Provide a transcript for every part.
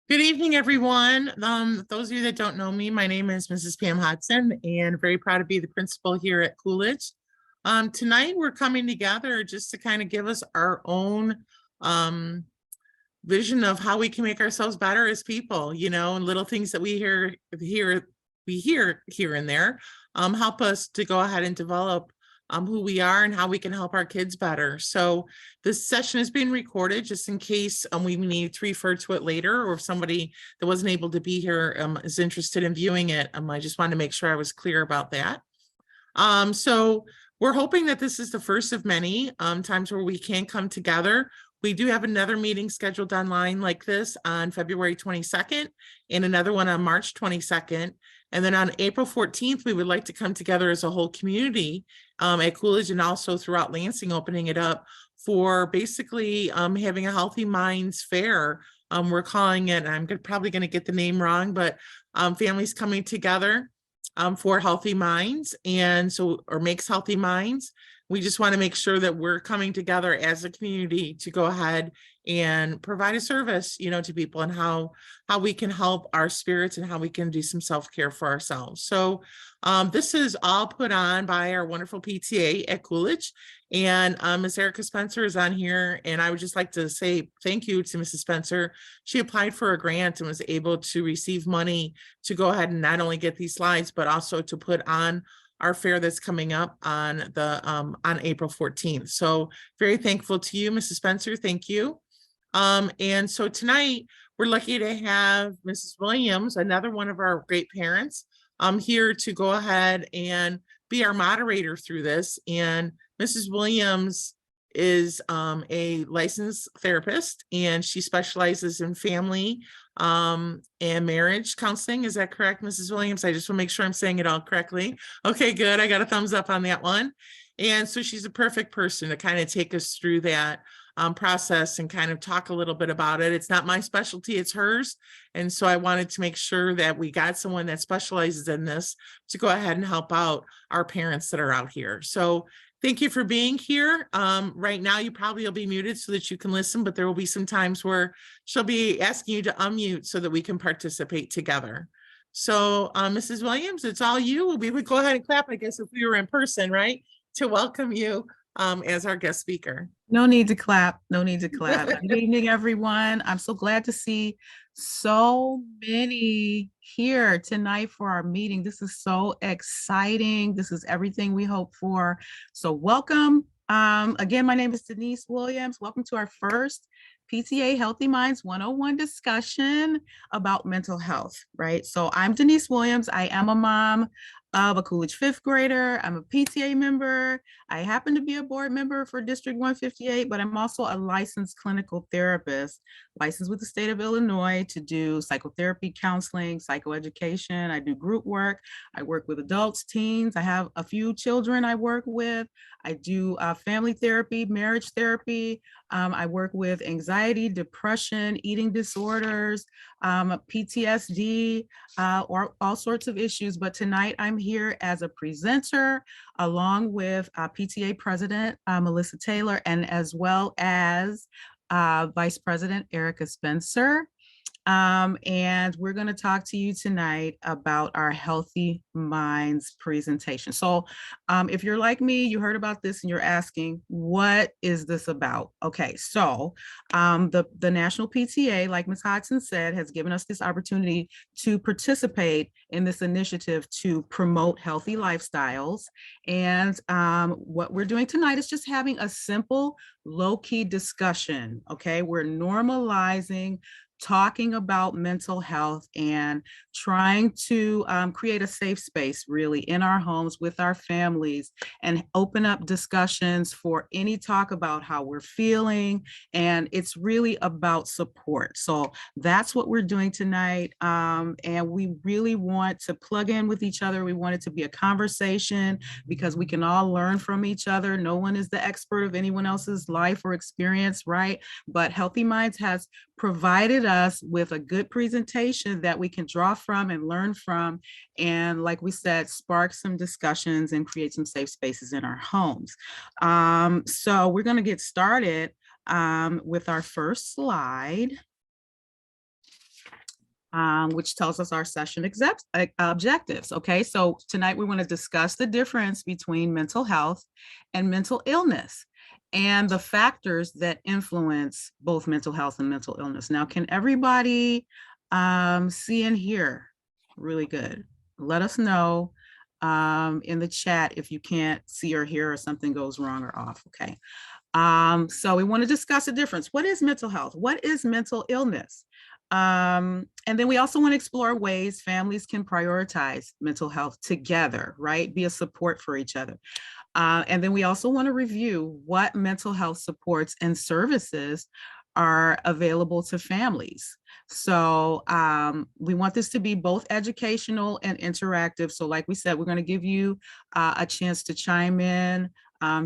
Good evening, everyone. Those of you that don't know me, my name is Mrs. Pam Hodson, and very proud to be the principal here at Coolidge. Tonight, we're coming together just to kind of give us our own vision of how we can make ourselves better as people, and little things that we hear here and there, help us to go ahead and develop who we are and how we can help our kids better. So this session is being recorded just in case we need to refer to it later, or if somebody that wasn't able to be here is interested in viewing it. I just wanted to make sure I was clear about that. So we're hoping that this is the first of many times where we can come together. We do have another meeting scheduled online like this on February 22nd and another one on March 22nd. And then on April 14th, we would like to come together as a whole community at Coolidge and also throughout Lansing, opening it up for basically having a Healthy Minds Fair. We're calling it, I'm probably going to get the name wrong, but families coming together for healthy minds, and so, or makes healthy minds. We just want to make sure that we're coming together as a community to go ahead and provide a service, to people, and how we can help our spirits and how we can do some self-care for ourselves. So this is all put on by our wonderful PTA at Coolidge, and Ms. Erica Spencer is on here, and I would just like to say thank you to Mrs. Spencer. She applied for a grant and was able to receive money to go ahead and not only get these slides, but also to put on our fair that's coming up on April 14th. So very thankful to you, Mrs. Spencer. Thank you. And so tonight we're lucky to have Mrs. Williams, another one of our great parents, here to go ahead and be our moderator through this. And Mrs. Williams is a licensed therapist, and she specializes in family and marriage counseling. Is that correct, Mrs. Williams? I just want to make sure I'm saying it all correctly. Okay, good. I got a thumbs up on that one. And so she's a perfect person to kind of take us through that process and kind of talk a little bit about it. It's not my specialty, it's hers. And so I wanted to make sure that we got someone that specializes in this to go ahead and help out our parents that are out here. So thank you for being here. Right now, you probably will be muted so that you can listen, but there will be some times where she'll be asking you to unmute so that we can participate together. So Mrs. Williams, it's all you. We would go ahead and clap, I guess, if we were in person, right? To welcome you as our guest speaker. No need to clap. No need to clap. Good evening, everyone. I'm so glad to see so many here tonight for our meeting. This is so exciting. This is everything we hope for. So welcome. Again, my name is Denise Williams. Welcome to our first PTA Healthy Minds 101 discussion about mental health, right? So I'm Denise Williams. I am a mom of a Coolidge fifth grader. I'm a PTA member. I happen to be a board member for District 158, but I'm also a licensed clinical therapist, licensed with the state of Illinois to do psychotherapy, counseling, psychoeducation. I do group work. I work with adults, teens. I have a few children I work with. I do family therapy, marriage therapy. I work with anxiety, depression, eating disorders, PTSD, or all sorts of issues. But tonight I'm here as a presenter along with PTA President Melissa Taylor, and as well as Vice President Erica Spencer. And we're going to talk to you tonight about our Healthy Minds presentation. So if you're like me, you heard about this and you're asking, what is this about? Okay, so the National PTA, like Ms. Hodson said, has given us this opportunity to participate in this initiative to promote healthy lifestyles. And what we're doing tonight is just having a simple, low-key discussion, okay? We're normalizing talking about mental health and trying to create a safe space really in our homes with our families and open up discussions for any talk about how we're feeling. And it's really about support. So that's what we're doing tonight. And we really want to plug in with each other. We want it to be a conversation because we can all learn from each other. No one is the expert of anyone else's life or experience, right? But Healthy Minds has provided us with a good presentation that we can draw from and learn from. And like we said, spark some discussions and create some safe spaces in our homes. So we're going to get started with our first slide. which tells us our session objectives. Okay, so tonight we want to discuss the difference between mental health and mental illness and the factors that influence both mental health and mental illness. Now, can everybody see and hear really good? Let us know in the chat if you can't see or hear or something goes wrong or off. Okay. So we want to discuss the difference. What is mental health? What is mental illness? And then we also want to explore ways families can prioritize mental health together, right? Be a support for each other. And then we also want to review what mental health supports and services are available to families. So we want this to be both educational and interactive. So like we said, we're going to give you a chance to chime in,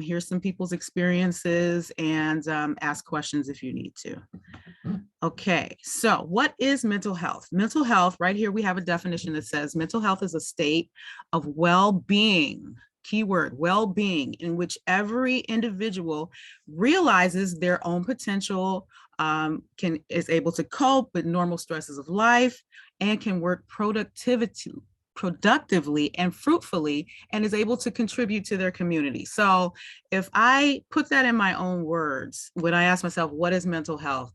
hear some people's experiences, and ask questions if you need to. Okay, so what is mental health? Mental health, right here we have a definition that says mental health is a state of well-being, keyword well-being, in which every individual realizes their own potential, is able to cope with normal stresses of life, and can work productively and fruitfully, and is able to contribute to their community. So if I put that in my own words, when I ask myself, what is mental health?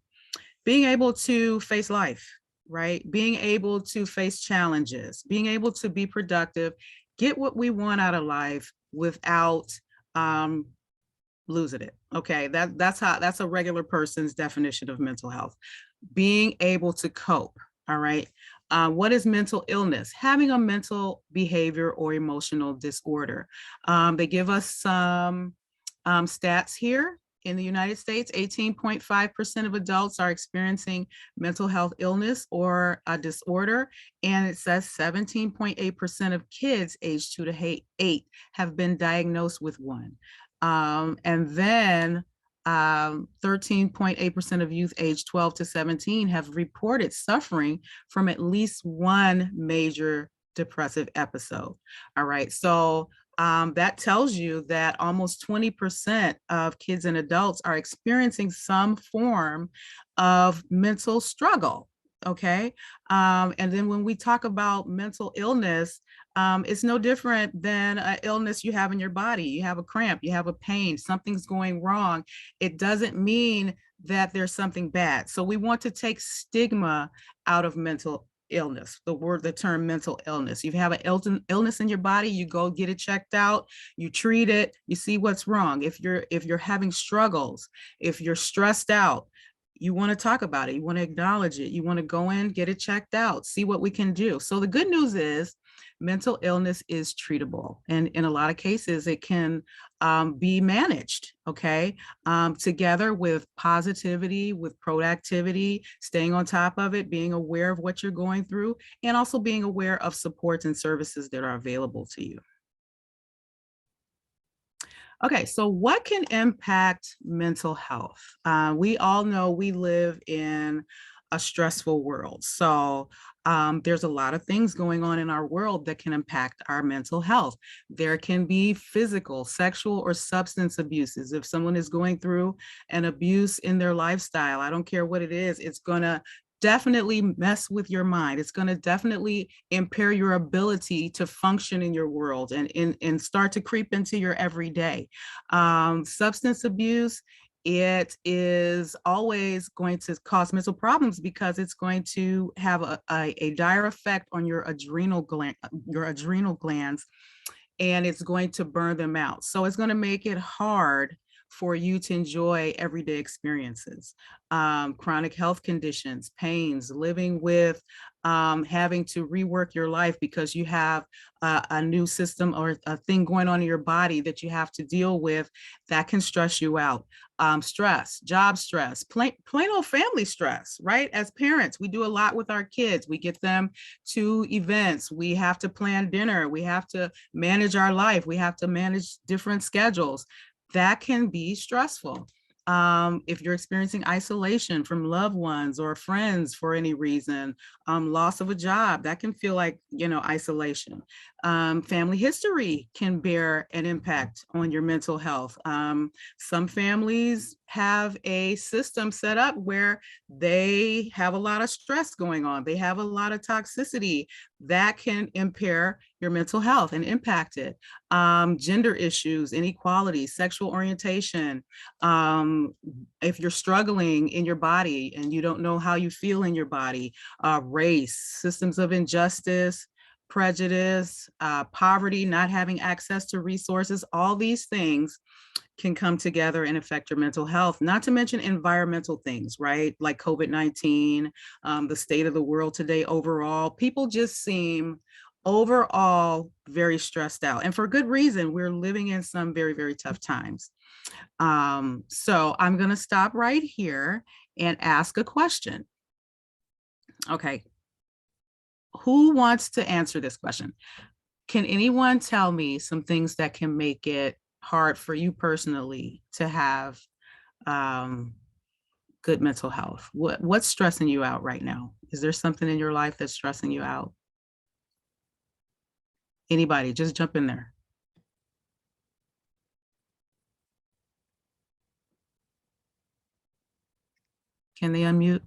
Being able to face life, right? Being able to face challenges, being able to be productive, get what we want out of life without losing it. Okay, that's a regular person's definition of mental health. Being able to cope, all right? What is mental illness? Having a mental behavior or emotional disorder. They give us some stats here. In the United States, 18.5% of adults are experiencing mental health illness or a disorder. And it says 17.8% of kids aged 2 to 8 have been diagnosed with one. And then 13.8% of youth aged 12 to 17 have reported suffering from at least one major depressive episode. All right, so that tells you that almost 20% of kids and adults are experiencing some form of mental struggle. Okay. And then when we talk about mental illness, it's no different than an illness you have in your body. You have a cramp, you have a pain, something's going wrong. It doesn't mean that there's something bad. So we want to take stigma out of mental illness, the term mental illness. You have an illness in your body, you go get it checked out, you treat it, you see what's wrong. If you're having struggles, if you're stressed out, you want to talk about it, you want to acknowledge it, you want to go in, get it checked out, see what we can do. So the good news is mental illness is treatable. And in a lot of cases, it can be managed, okay? Together with positivity, with proactivity, staying on top of it, being aware of what you're going through, and also being aware of supports and services that are available to you. Okay, so what can impact mental health? We all know we live in a stressful world. So there's a lot of things going on in our world that can impact our mental health. There can be physical, sexual, or substance abuses. If someone is going through an abuse in their lifestyle, I don't care what it is, it's gonna definitely mess with your mind. It's going to definitely impair your ability to function in your world and start to creep into your everyday. Substance abuse, it is always going to cause mental problems because it's going to have a dire effect on your adrenal glands, and it's going to burn them out. So it's going to make it hard for you to enjoy everyday experiences, chronic health conditions, pains, living with having to rework your life because you have a new system or a thing going on in your body that you have to deal with that can stress you out. Stress, job stress, plain old family stress, right? As parents, we do a lot with our kids. We get them to events. We have to plan dinner. We have to manage our life. We have to manage different schedules. That can be stressful. If you're experiencing isolation from loved ones or friends for any reason, loss of a job, that can feel like, isolation. Family history can bear an impact on your mental health. Some families have a system set up where they have a lot of stress going on. They have a lot of toxicity that can impair your mental health and impact it. Gender issues, inequality, sexual orientation. If you're struggling in your body and you don't know how you feel in your body, race, systems of injustice, prejudice, poverty, not having access to resources, all these things can come together and affect your mental health, not to mention environmental things, right? Like COVID-19, the state of the world today overall. People just seem overall very stressed out. And for good reason, we're living in some very, very tough times. So I'm going to stop right here and ask a question. Okay. Who wants to answer this question? Can anyone tell me some things that can make it hard for you personally to have good mental health? What's stressing you out right now? Is there something in your life that's stressing you out? Anybody, just jump in there. Can they unmute?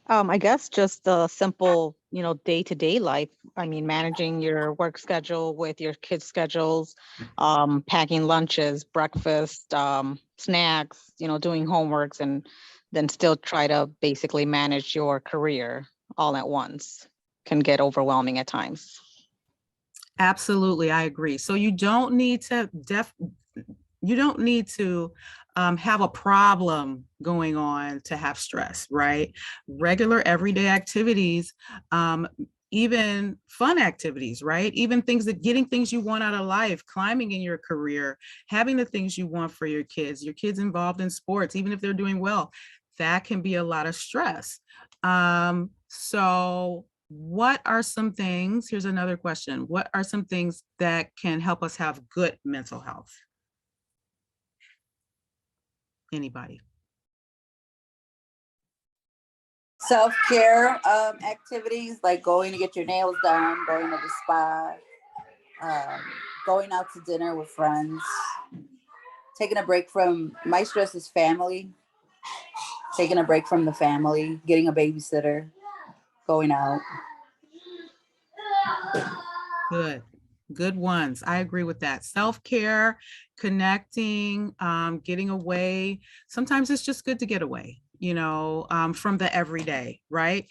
I guess just the simple, day-to-day life. I mean, managing your work schedule with your kids' schedules, packing lunches, breakfast, snacks, doing homeworks, and then still try to basically manage your career all at once can get overwhelming at times. Absolutely, I agree. So you don't need to have a problem going on to have stress, right? Regular everyday activities, even fun activities, right? Even getting things you want out of life, climbing in your career, having the things you want for your kids involved in sports, even if they're doing well, that can be a lot of stress. So what are some things, here's another question. What are some things that can help us have good mental health? Anybody? Self-care activities like going to get your nails done, going to the spa, going out to dinner with friends, taking a break from, my stress is family, taking a break from the family, getting a babysitter, going out. Good ones. I agree with that. Self-care, connecting, getting away. Sometimes it's just good to get away, from the everyday, right?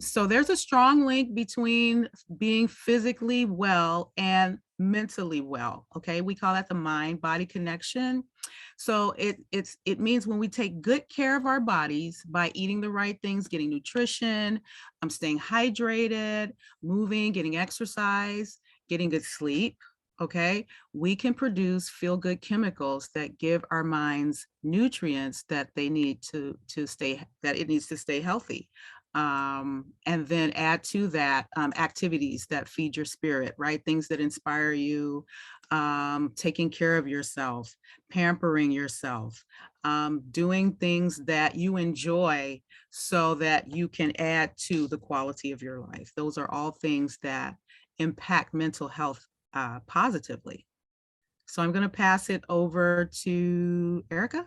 So there's a strong link between being physically well and mentally well. Okay, we call that the mind-body connection. So it means when we take good care of our bodies by eating the right things, getting nutrition, staying hydrated, moving, getting exercise, getting good sleep, okay, we can produce feel-good chemicals that give our minds nutrients that they need to stay healthy. And then add to that activities that feed your spirit, right? Things that inspire you, taking care of yourself, pampering yourself, doing things that you enjoy so that you can add to the quality of your life. Those are all things that impact mental health positively. So I'm going to pass it over to Erica.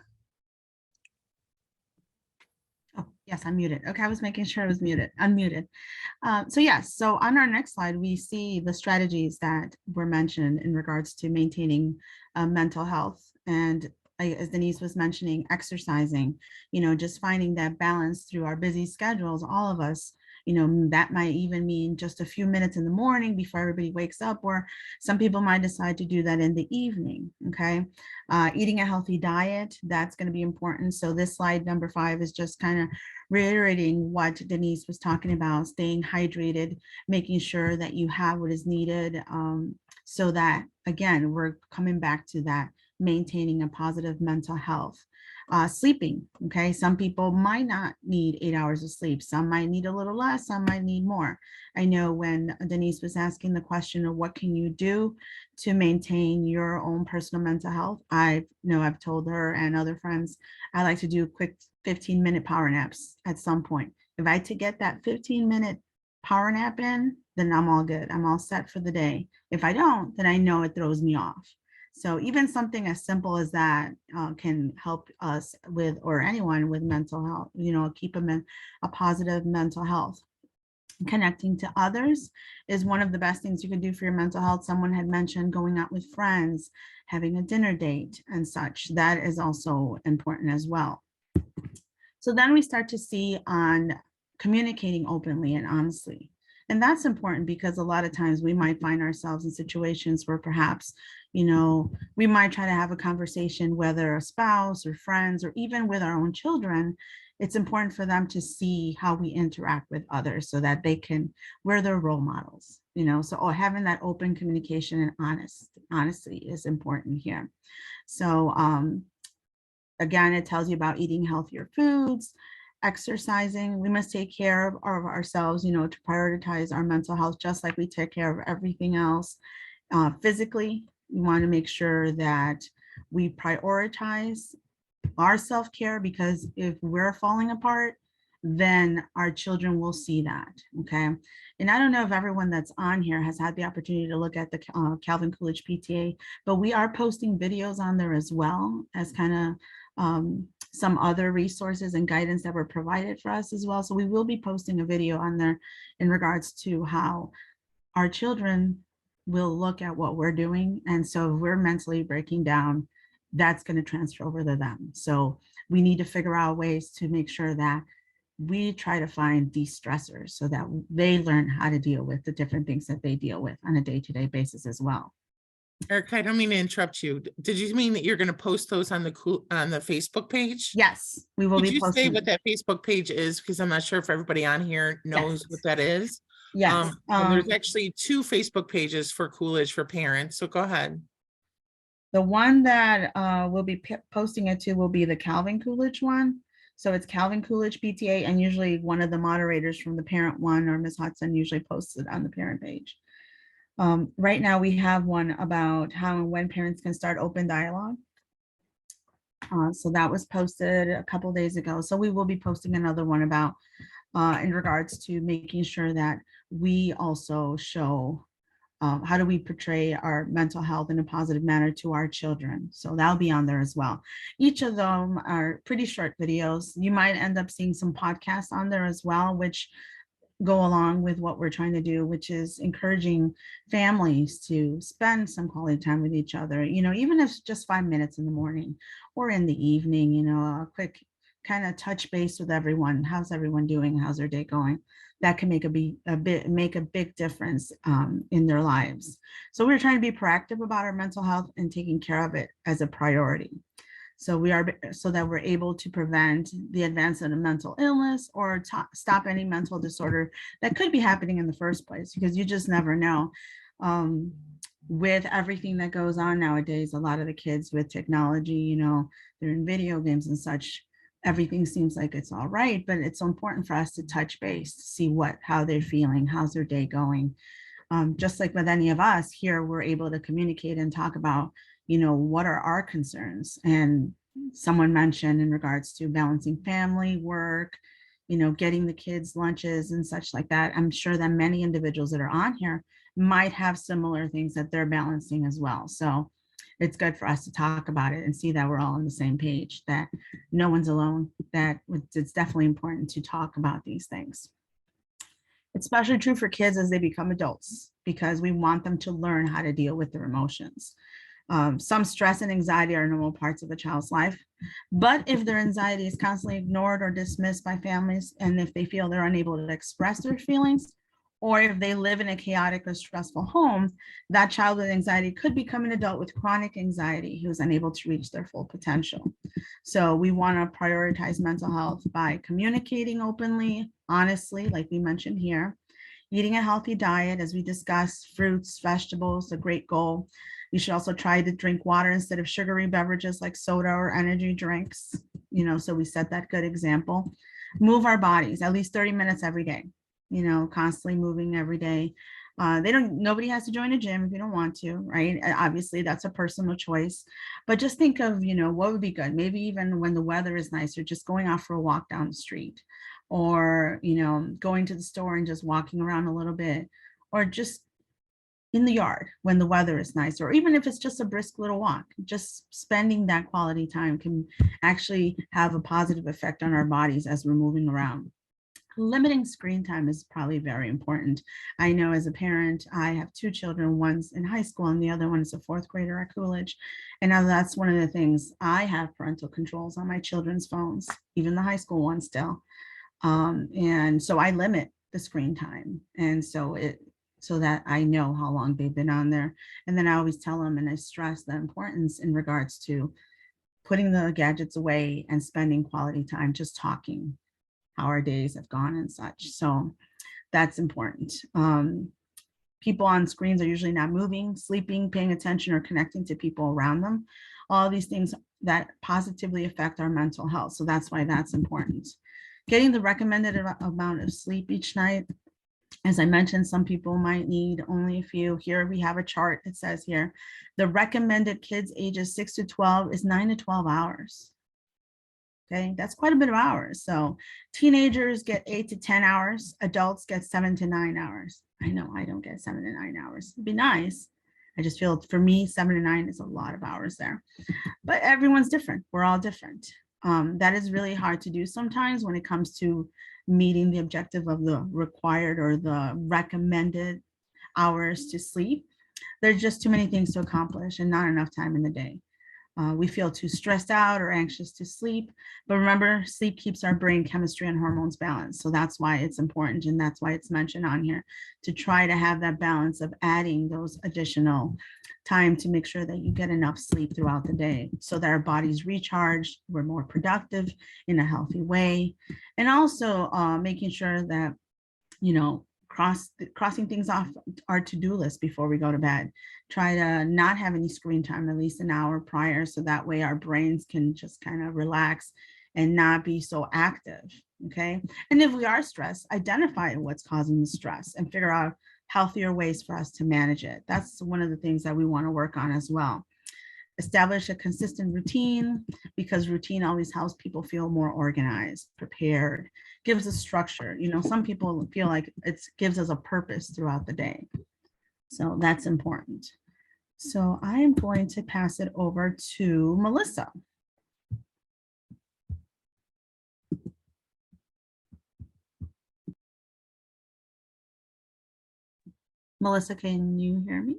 Oh, yes, I'm muted. Okay, I was making sure I was unmuted. So yes, so on our next slide, we see the strategies that were mentioned in regards to maintaining mental health. And as Denise was mentioning, exercising, just finding that balance through our busy schedules, all of us, that might even mean just a few minutes in the morning before everybody wakes up, or some people might decide to do that in the evening, okay? Eating a healthy diet, that's gonna be important. So this slide number 5 is just kind of reiterating what Denise was talking about, staying hydrated, making sure that you have what is needed, so that, again, we're coming back to that, maintaining a positive mental health. Sleeping, okay? Some people might not need 8 hours of sleep. Some might need a little less, some might need more. I know when Denise was asking the question of what can you do to maintain your own personal mental health, I know I've told her and other friends, I like to do quick 15-minute power naps at some point. If I to get that 15-minute power nap in, then I'm all good. I'm all set for the day. If I don't, then I know it throws me off. So even something as simple as that can help us with, or anyone with mental health, keep them in a positive mental health. Connecting to others is one of the best things you can do for your mental health. Someone had mentioned going out with friends, having a dinner date and such. That is also important as well. So then we start to see on communicating openly and honestly. And that's important because a lot of times we might find ourselves in situations where perhaps, we might try to have a conversation, whether a spouse or friends, or even with our own children. It's important for them to see how we interact with others so that we're their role models, so having that open communication and honesty is important here. So again, it tells you about eating healthier foods, exercising. We must take care of ourselves, to prioritize our mental health, just like we take care of everything else. Physically, we want to make sure that we prioritize our self-care, because if we're falling apart, then our children will see that. Okay. And I don't know if everyone that's on here has had the opportunity to look at the Calvin Coolidge PTA, but we are posting videos on there as well as kind of some other resources and guidance that were provided for us as well. So we will be posting a video on there in regards to how our children will look at what we're doing. And so if we're mentally breaking down, that's going to transfer over to them. So we need to figure out ways to make sure that we try to find de-stressors so that they learn how to deal with the different things that they deal with on a day-to-day basis as well. Erica, I don't mean to interrupt you. Did you mean that you're going to post those on the Facebook page? Yes, we will Could be you say posting. what that Facebook page is? Because I'm not sure if everybody on here knows what that is. Yes. And there's actually 2 Facebook pages for Coolidge for parents. So go ahead. The one that we'll be posting it to will be the Calvin Coolidge one. So it's Calvin Coolidge PTA, and usually one of the moderators from the parent one or Ms. Hudson usually posts it on the parent page. Right now we have one about how and when parents can start open dialogue. So that was posted a couple days ago. So we will be posting another one about in regards to making sure that we also show how do we portray our mental health in a positive manner to our children. So that'll be on there as well. Each of them are pretty short videos. You might end up seeing some podcasts on there as well, which go along with what we're trying to do, which is encouraging families to spend some quality time with each other, even if it's just 5 minutes in the morning or in the evening, a quick kind of touch base with everyone. How's everyone doing? How's their day going? That can make a big difference in their lives. So we're trying to be proactive about our mental health and taking care of it as a priority. So that we're able to prevent the advancement of mental illness or stop any mental disorder that could be happening in the first place, because you just never know. With everything that goes on nowadays, a lot of the kids with technology, they're in video games and such. Everything seems like it's all right, but it's so important for us to touch base, to see how they're feeling, how's their day going. Just like with any of us here, we're able to communicate and talk about, what are our concerns? And someone mentioned in regards to balancing family, work, getting the kids lunches and such like that. I'm sure that many individuals that are on here might have similar things that they're balancing as well. So it's good for us to talk about it and see that we're all on the same page, that no one's alone, that it's definitely important to talk about these things. It's especially true for kids as they become adults, because we want them to learn how to deal with their emotions. Some stress and anxiety are normal parts of a child's life, but if their anxiety is constantly ignored or dismissed by families, and if they feel they're unable to express their feelings, or if they live in a chaotic or stressful home, that child with anxiety could become an adult with chronic anxiety who is unable to reach their full potential. So we want to prioritize mental health by communicating openly, honestly, like we mentioned here, eating a healthy diet, as we discussed, fruits, vegetables, a great goal. You should also try to drink water instead of sugary beverages like soda or energy drinks. you know, so we set that good example. Move our bodies at least 30 minutes every day, you know, constantly moving every day. Nobody has to join a gym if you don't want to, right? Obviously, that's a personal choice. But just think of, you know, what would be good. Maybe even when the weather is nicer, just going out for a walk down the street, or, you know, going to the store and just walking around a little bit, or just in the yard when the weather is nice, or even if it's just a brisk little walk. Just spending that quality time can actually have a positive effect on our bodies as we're moving around. Limiting screen time is probably very important. I know as a parent, I have two children, one's in high school and the other one is a fourth grader at Coolidge. And now that's one of the things, I have parental controls on my children's phones, even the high school ones still. And so I limit the screen time. And so that I know how long they've been on there. And then I always tell them, and I stress the importance in regards to putting the gadgets away and spending quality time just talking how our days have gone and such. So that's important. People on screens are usually not moving, sleeping, paying attention, or connecting to people around them. All these things that positively affect our mental health. So that's why that's important. Getting the recommended amount of sleep each night. As I mentioned, some people might need only a few. Here we have a chart. It says here, the recommended kids ages 6 to 12 is 9 to 12 hours. Okay, that's quite a bit of hours. So teenagers get 8 to 10 hours. Adults get 7 to 9 hours. I know I don't get 7 to 9 hours. It'd be nice. I just feel for me, 7 to 9 is a lot of hours there. But everyone's different. We're all different. That is really hard to do sometimes when it comes to meeting the objective of the required or the recommended hours to sleep. There's just too many things to accomplish and not enough time in the day. We feel too stressed out or anxious to sleep. But remember, sleep keeps our brain chemistry and hormones balanced. So that's why it's important. And that's why it's mentioned on here, to try to have that balance of adding those additional time to make sure that you get enough sleep throughout the day so that our body's recharged, we're more productive in a healthy way. And also making sure that, you know, crossing things off our to-do list before we go to bed. Try to not have any screen time at least an hour prior, so that way our brains can just kind of relax and not be so active. Okay. And if we are stressed, identify what's causing the stress and figure out healthier ways for us to manage it. That's one of the things that we want to work on as well. Establish a consistent routine, because routine always helps people feel more organized, prepared, gives us structure. You know, some people feel like it gives us a purpose throughout the day. So that's important. So I am going to pass it over to Melissa. Melissa, can you hear me?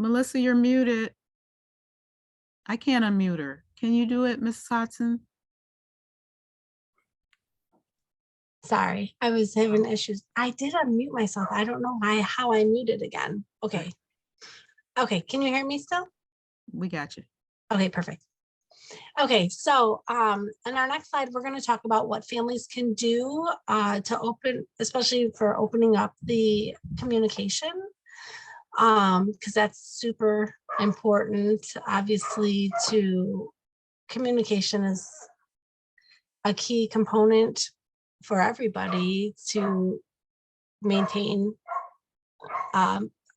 Melissa, you're muted. I can't unmute her. Can you do it, Ms. Hodson? Sorry, I was having issues. I did unmute myself. I don't know how I muted again. Okay. Okay, can you hear me still? We got you. Okay, perfect. Okay, so on our next slide, we're going to talk about what families can do to open, especially for opening up the communication, because that's super important. Obviously, communication is a key component for everybody to maintain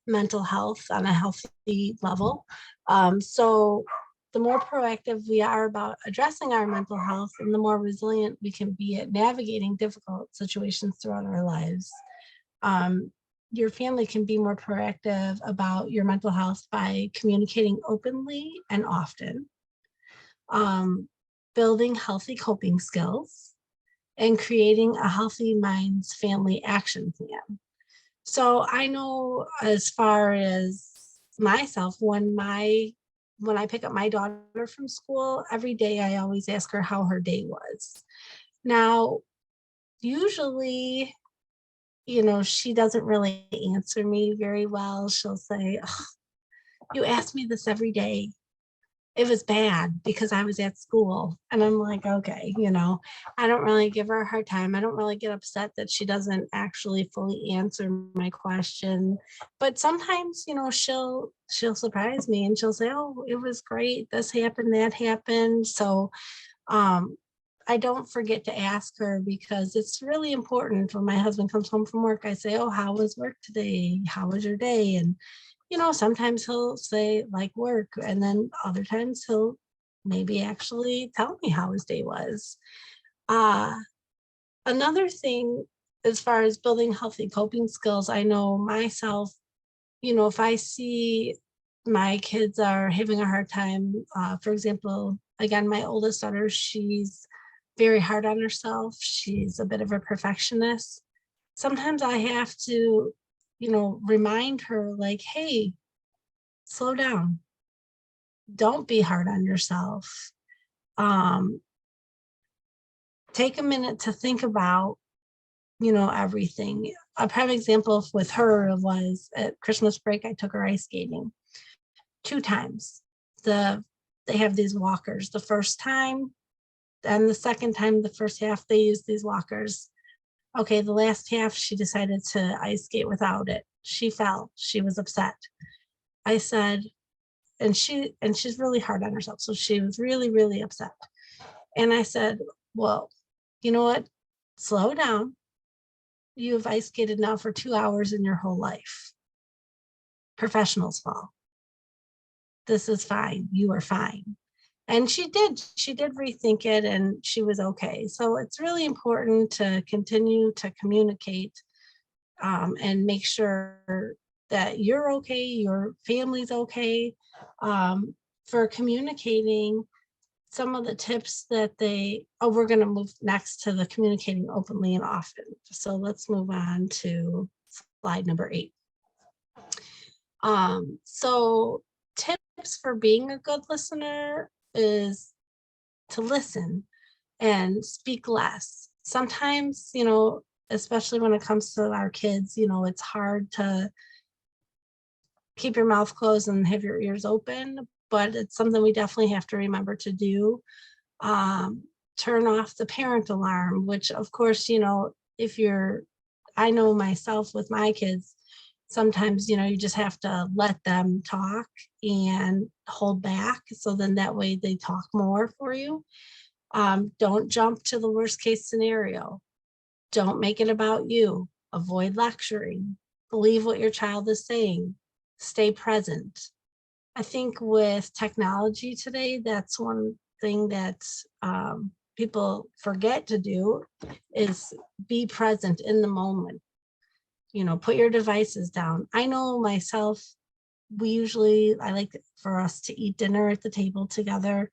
mental health on a healthy level. So the more proactive we are about addressing our mental health, and the more resilient we can be at navigating difficult situations throughout our lives. Your family can be more proactive about your mental health by communicating openly and often, building healthy coping skills, and creating a Healthy Minds Family Action Plan. So I know, as far as myself, when I pick up my daughter from school, every day I always ask her how her day was. Now, usually, you know, she doesn't really answer me very well. She'll say, "Oh, you ask me this every day. it was bad because I was at school and I'm like, okay, you know, I don't really give her a hard time. I don't really get upset that she doesn't actually fully answer my question. But sometimes, you know, she'll surprise me and she'll say, oh, it was great. This happened, that happened. So I don't forget to ask her because it's really important when my husband comes home from work. I say, oh, how was work today? How was your day? And you know, sometimes he'll say like work, and then other times he'll maybe actually tell me how his day was. Uh, Another thing, as far as building healthy coping skills, I know myself, you know, if I see my kids are having a hard time, for example, again, my oldest daughter, she's very hard on herself. She's a bit of a perfectionist. Sometimes I have to, you know, remind her like, hey, slow down. Don't be hard on yourself. Um, Take a minute to think about, you know, everything. A prime example with her was at Christmas break, I took her ice skating 2 times. They have these walkers. The first time and the second time, the first half, they used these walkers. Okay, the last half, she decided to ice skate without it. She fell. She was upset. I said, and she's really hard on herself. So she was really, really upset. And I said, well, you know what? Slow down. You have ice skated now for 2 hours in your whole life. Professionals fall. This is fine. You are fine. And she did rethink it and she was okay. So it's really important to continue to communicate and make sure that you're okay, your family's okay. For communicating, some of the tips that we're going to move next to the communicating openly and often. So let's move on to slide number 8. So tips for being a good listener is to listen and speak less. Sometimes, you know, especially when it comes to our kids, you know, it's hard to keep your mouth closed and have your ears open, but it's something we definitely have to remember to do. Turn off the parent alarm, which of course, you know, I know myself with my kids, sometimes, you know, you just have to let them talk and hold back. So then that way they talk more for you. Don't jump to the worst case scenario. Don't make it about you. Avoid lecturing. Believe what your child is saying. Stay present. I think with technology today, that's one thing that people forget to do is be present in the moment. You know, put your devices down. I know myself, I like for us to eat dinner at the table together.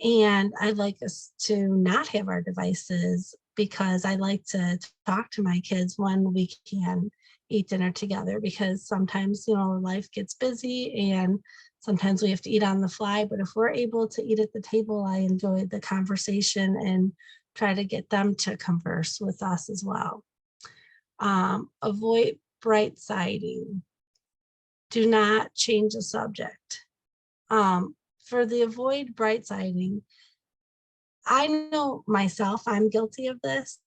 And I'd like us to not have our devices because I like to talk to my kids when we can eat dinner together, because sometimes, you know, life gets busy and sometimes we have to eat on the fly. But if we're able to eat at the table, I enjoy the conversation and try to get them to converse with us as well. Avoid bright siding. Do not change the subject. For the avoid bright siding, I know myself, I'm guilty of this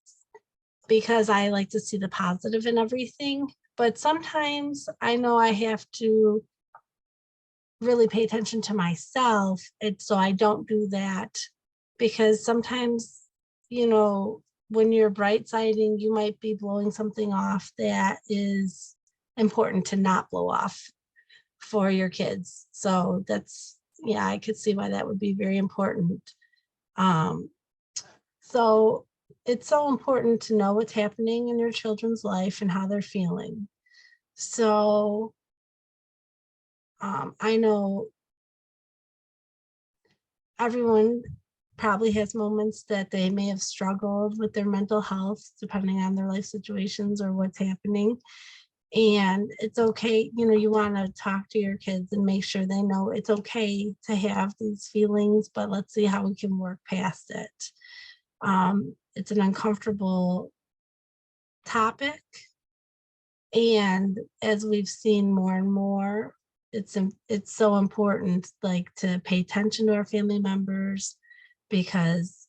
because I like to see the positive in everything. But sometimes I know I have to really pay attention to myself. And so I don't do that, because sometimes, you know, when you're bright siding, you might be blowing something off that is important to not blow off for your kids. So yeah, I could see why that would be very important. So it's so important to know what's happening in your children's life and how they're feeling. So I know everyone probably has moments that they may have struggled with their mental health, depending on their life situations or what's happening. And it's okay, you know, you want to talk to your kids and make sure they know it's okay to have these feelings, but let's see how we can work past it. It's an uncomfortable topic. And as we've seen more and more, it's so important, like, to pay attention to our family members, because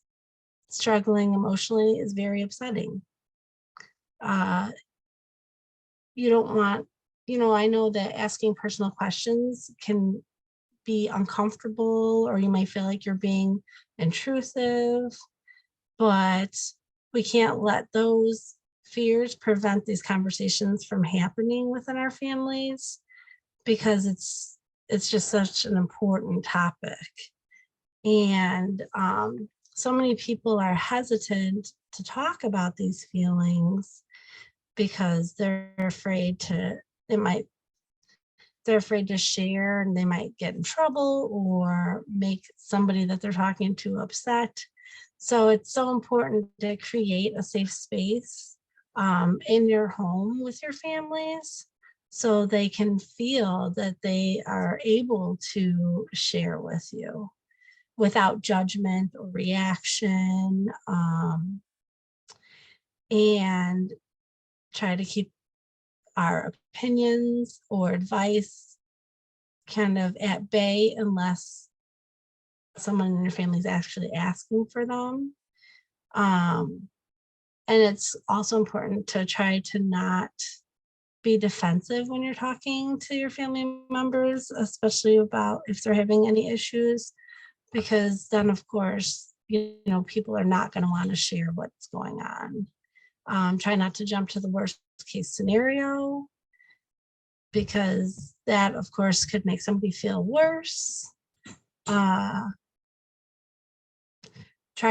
struggling emotionally is very upsetting. Uh, you don't want, I know that asking personal questions can be uncomfortable, or you might feel like you're being intrusive, but we can't let those fears prevent these conversations from happening within our families, because it's just such an important topic. And so many people are hesitant to talk about these feelings because they might they're afraid to share, and they might get in trouble or make somebody that they're talking to upset. So it's so important to create a safe space in your home with your families, so they can feel that they are able to share with you without judgment or reaction, and try to keep our opinions or advice kind of at bay unless someone in your family is actually asking for them. Um, and it's also important to try to not be defensive when you're talking to your family members, especially about if they're having any issues, because then, of course, people are not going to want to share what's going on. Try not to jump to the worst case scenario, because that, of course, could make somebody feel worse. Try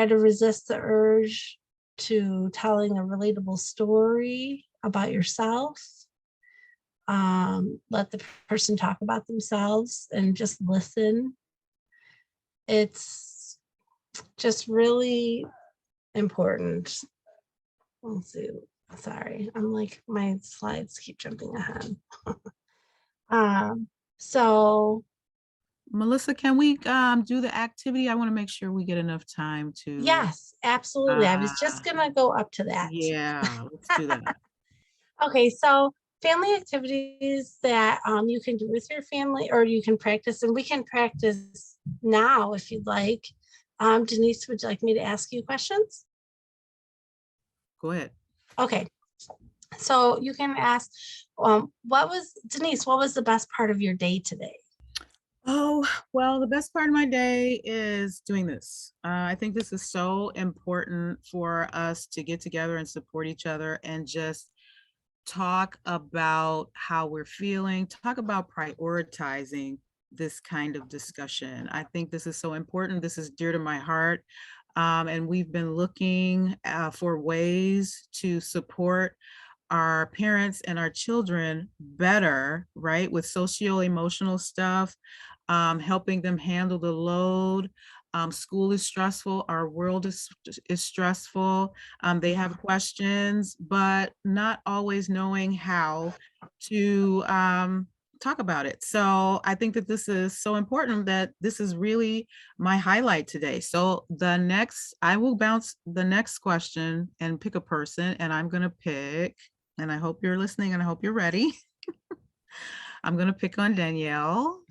to resist the urge to telling a relatable story about yourself. Let the person talk about themselves and just listen. It's just really important. Let's see. Sorry, I'm like, my slides keep jumping ahead. So Melissa, can we do the activity? I want to make sure we get enough time to. yes, absolutely. I was just gonna go up to that. Yeah, let's do that. Okay, so family activities that you can do with your family, or you can practice, and we can practice now if you'd like. Denise, would you like me to ask you questions? Go ahead. Okay, so you can ask, Denise, what was the best part of your day today? Oh, well, the best part of my day is doing this. I think this is so important for us to get together and support each other and just talk about how we're feeling, talk about prioritizing this kind of discussion. I think this is so important. This is dear to my heart. And we've been looking for ways to support our parents and our children better, right? With socio-emotional stuff, helping them handle the load. School is stressful. Our world is stressful. They have questions, but not always knowing how to talk about it. So I think that this is so important, that this is really my highlight today. So I will bounce the next question and pick a person, and I'm going to pick, and I hope you're listening and I hope you're ready. I'm going to pick on Danielle.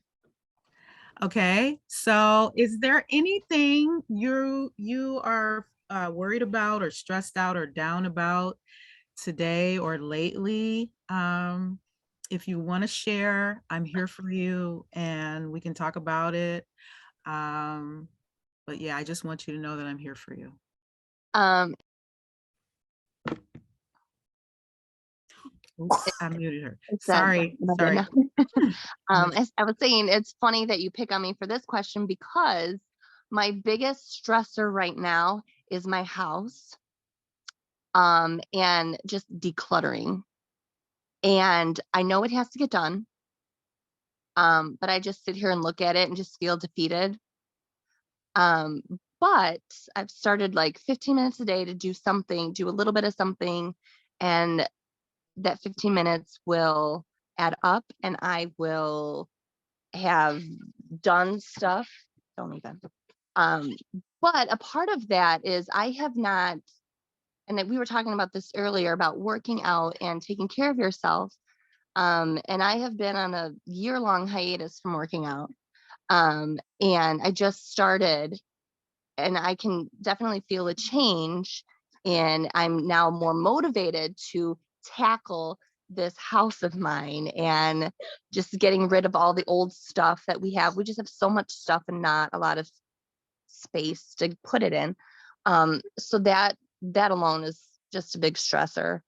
Okay, so is there anything you are worried about or stressed out or down about today or lately? If you want to share, I'm here for you and we can talk about it. But yeah, I just want you to know that I'm here for you. Oops, I muted her. Sorry. As I was saying, it's funny that you pick on me for this question, because my biggest stressor right now is my house, and just decluttering. And I know it has to get done, but I just sit here and look at it and just feel defeated. But I've started like 15 minutes a day to do a little bit of something, and that 15 minutes will add up and I will have done stuff. Don't even. But a part of that is I have not, and we were talking about this earlier about working out and taking care of yourself. And I have been on a year-long hiatus from working out. And I just started, and I can definitely feel a change. And I'm now more motivated to tackle this house of mine and just getting rid of all the old stuff that we have. We just have so much stuff and not a lot of space to put it in. So that alone is just a big stressor.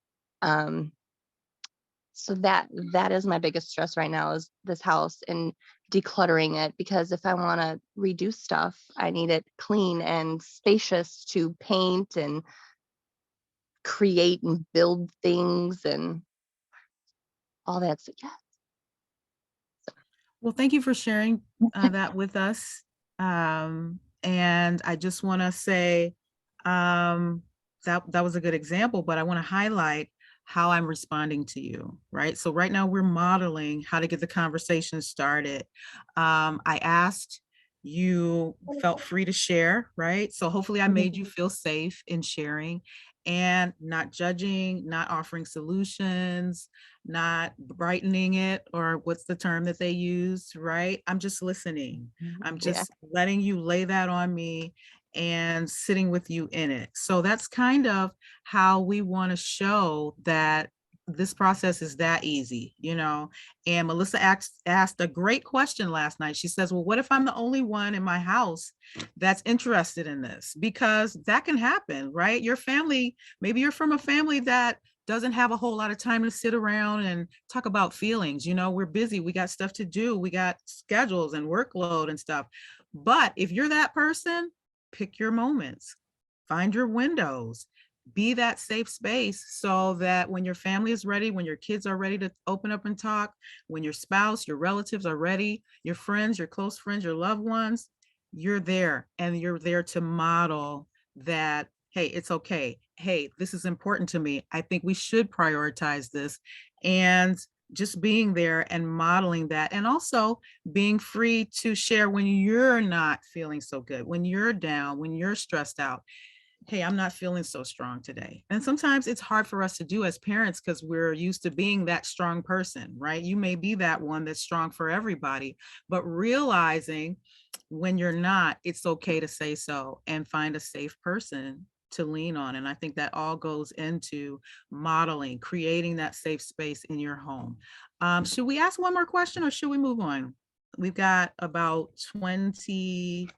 So that is my biggest stress right now, is this house and decluttering it, because if I want to redo stuff, I need it clean and spacious to paint and create and build things and all that. So yeah. Well, thank you for sharing that with us. And I just want to say that was a good example, but I want to highlight how I'm responding to you, right? So right now we're modeling how to get the conversation started. I asked, you felt free to share, right? So hopefully I made you feel safe in sharing and not judging, not offering solutions, not brightening it, or what's the term that they use, right? I'm just listening. I'm just letting you lay that on me and sitting with you in it. So that's kind of how we want to show that this process is that easy, you know. And Melissa asked a great question last night. She says, well, what if I'm the only one in my house that's interested in this? Because that can happen, right? Your family, maybe you're from a family that doesn't have a whole lot of time to sit around and talk about feelings. You know, we're busy, we got stuff to do, we got schedules and workload and stuff. But if you're that person, pick your moments, find your windows, be that safe space, so that when your family is ready, when your kids are ready to open up and talk, when your spouse, your relatives are ready, your friends, your close friends, your loved ones, you're there, and you're there to model that, hey, it's okay. Hey, this is important to me. I think we should prioritize this. And just being there and modeling that, and also being free to share when you're not feeling so good, when you're down, when you're stressed out. Hey, I'm not feeling so strong today. And sometimes it's hard for us to do as parents because we're used to being that strong person, right? You may be that one that's strong for everybody, but realizing when you're not, it's okay to say so and find a safe person to lean on. And I think that all goes into modeling, creating that safe space in your home. Should we ask one more question or should we move on? We've got about 20.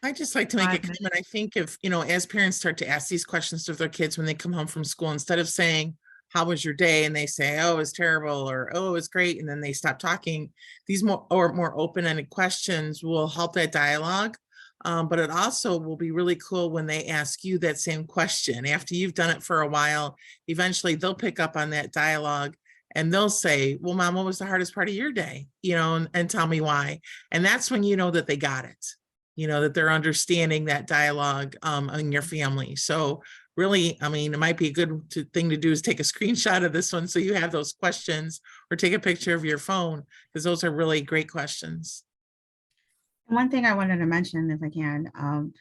I just like to make a 5 minutes. comment. I think if, you know, as parents start to ask these questions to their kids when they come home from school, instead of saying, how was your day? And they say, oh, it was terrible, or, oh, it was great. And then they stop talking. These more open-ended questions will help that dialogue. But it also will be really cool when they ask you that same question. After you've done it for a while, eventually they'll pick up on that dialogue and they'll say, well, Mom, what was the hardest part of your day? You know, and tell me why. And that's when you know that they got it. You know, that they're understanding that dialogue in your family. So really, I mean, it might be a good thing to do is take a screenshot of this one so you have those questions, or take a picture of your phone, because those are really great questions. One thing I wanted to mention, if I can,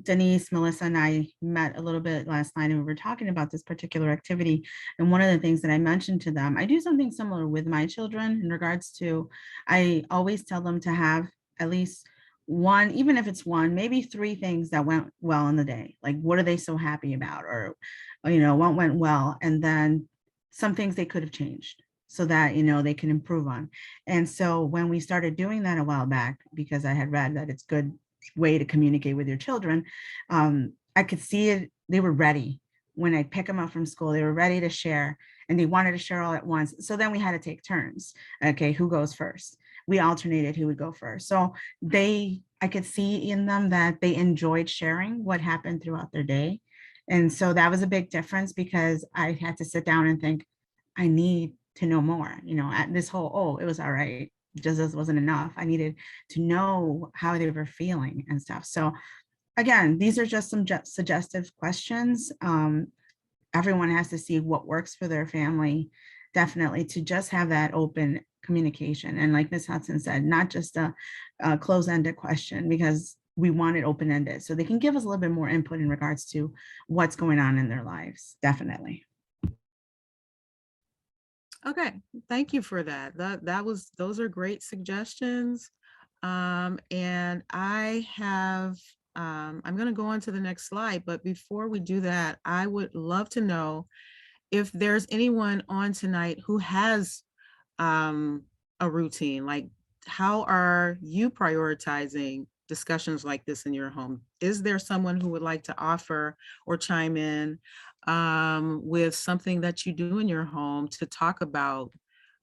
Denise, Melissa, and I met a little bit last night and we were talking about this particular activity. And one of the things that I mentioned to them, I do something similar with my children in regards to, I always tell them to have at least one, even if it's one, maybe 3 things that went well in the day. Like, what are they so happy about? Or, you know, what went well? And then some things they could have changed so that, you know, they can improve on. And so when we started doing that a while back, because I had read that it's good way to communicate with your children, I could see it, they were ready. When I pick them up from school, they were ready to share, and they wanted to share all at once. So then we had to take turns. Okay, who goes first? We alternated who would go first. So I could see in them that they enjoyed sharing what happened throughout their day. And so that was a big difference, because I had to sit down and think, I need to know more, you know, at this whole, oh, it was all right, just this wasn't enough. I needed to know how they were feeling and stuff. So again, these are just some suggestive questions. Everyone has to see what works for their family, definitely, to just have that open communication. And like Ms. Hudson said, not just a close-ended question, because we want it open-ended so they can give us a little bit more input in regards to what's going on in their lives, definitely. Okay, thank you for that. Those are great suggestions. And I'm gonna go on to the next slide, but before we do that, I would love to know if there's anyone on tonight who has a routine, like how are you prioritizing discussions like this in your home? Is there someone who would like to offer or chime in with something that you do in your home to talk about,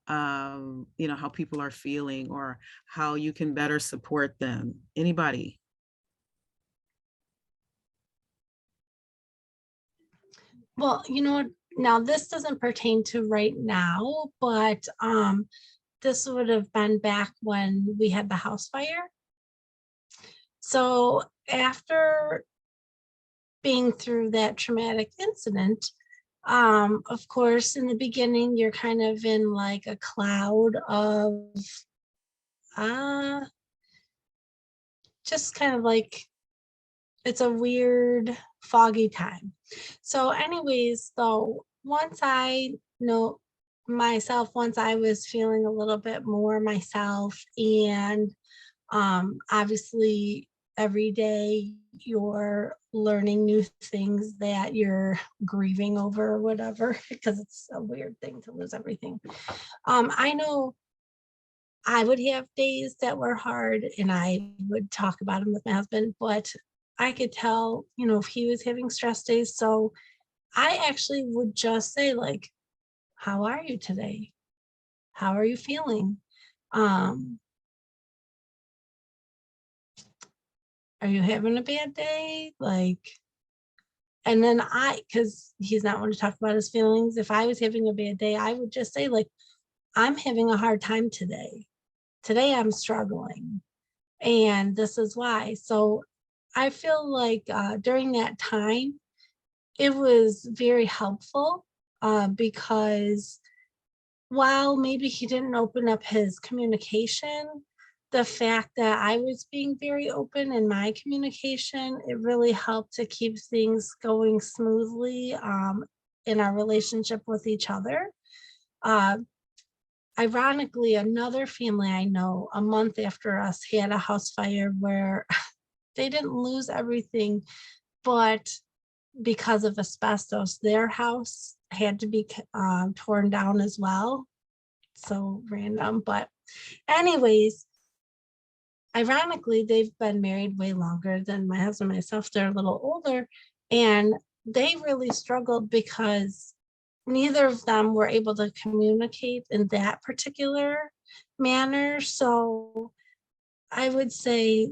how people are feeling or how you can better support them? Anybody? Well, now this doesn't pertain to right now, but this would have been back when we had the house fire. So after being through that traumatic incident, of course, in the beginning, you're kind of in like a cloud of uh, just kind of like it's a weird, foggy time. So, anyways, though, once I know myself, once I was feeling a little bit more myself, and obviously every day you're learning new things that you're grieving over or whatever, because it's a weird thing to lose everything. I know I would have days that were hard and I would talk about them with my husband, but I could tell, if he was having stress days. So I actually would just say, like, how are you today? How are you feeling? Um, are you having a bad day? Like, and then because he's not one to talk about his feelings. If I was having a bad day, I would just say, like, I'm having a hard time today. Today I'm struggling. And this is why. So I feel like during that time, it was very helpful because while maybe he didn't open up his communication, the fact that I was being very open in my communication, it really helped to keep things going smoothly in our relationship with each other. Uh, Ironically, another family I know a month after us had a house fire where they didn't lose everything, but because of asbestos, their house had to be torn down as well. So random. But, anyways, ironically, they've been married way longer than my husband and myself. They're a little older. And they really struggled because neither of them were able to communicate in that particular manner. So I would say,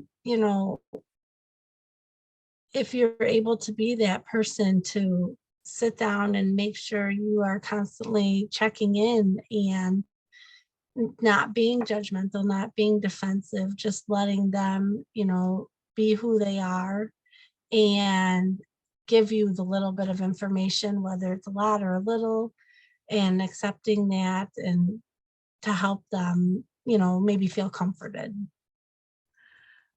if you're able to be that person to sit down and make sure you are constantly checking in and not being judgmental, not being defensive, just letting them, be who they are and give you the little bit of information, whether it's a lot or a little, and accepting that and to help them, maybe feel comforted.